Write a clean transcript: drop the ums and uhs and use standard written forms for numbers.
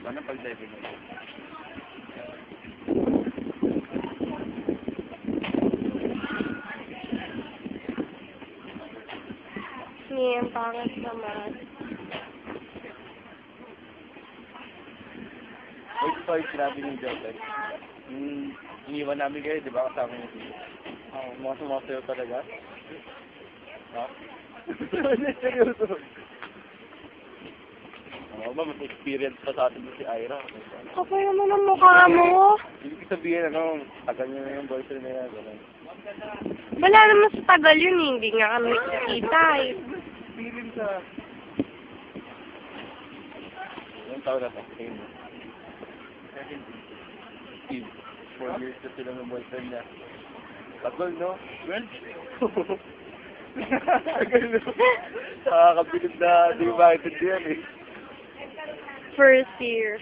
Ano pag-diving mo? Ang pangit naman. Wait pa yung sinabi ni Joseph. Iniwan namin kayo, di ba? Kasama niyo dito. Mga sumasayo talaga. Ha? Seryoso. Ba, mas experience pa sa atin si Ira. Kapal naman ang mukha mo. Hindi ko sabihin, tagal niya na yung boyfriend na yan. Wala naman sa tagal yun eh. Hindi nga kami nakikita eh. Feeling sa... Ilang taon na ito? Tingin mo. Steve, 4 years na sila ng boyfriend niya. Tagal, no? Well? Tagal, no? Nakakabilib na, di ba maintindihan eh. First year.